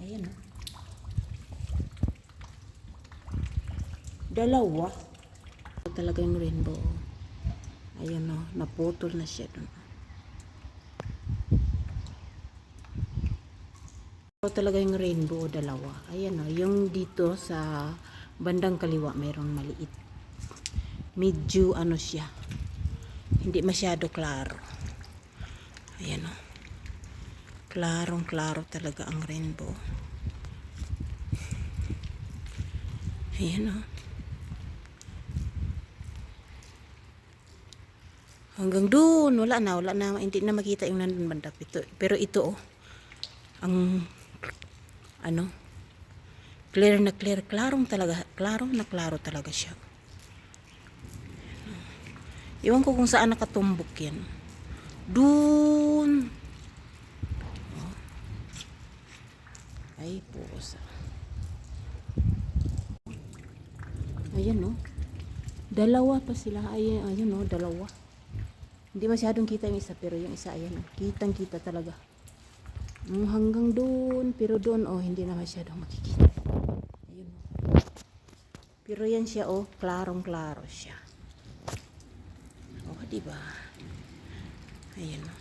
Ayan o. Dalawa. Talaga yung rainbow. Ayan o, naputol na siya dun. Talaga yung rainbow, dalawa. Ayan o, yung dito sa bandang kaliwa mayroong maliit. Medyo ano siya, hindi masyado klaro. Ayan o, klarong klaro talaga ang rainbow. Ayan o, hanggang doon wala na, hindi na makita yung nandun banda. Pero ito oh, ang ano, clear na clear, klarong talaga, klaro talaga siya. Iwan ko kung saan nakatumbok yan. Doon. Oh. Ay pusa. Ayan no, dalawa pa sila. Ayan no, dalawa. Hindi masyadong kita yung isa, pero yung isa ayan, kitang kita talaga. Hanggang doon, pero doon oh, hindi na masyadong makikita. Ayun oh. Pero yan siya oh, klarong-klaro siya. Oh, di ba? Ayan oh.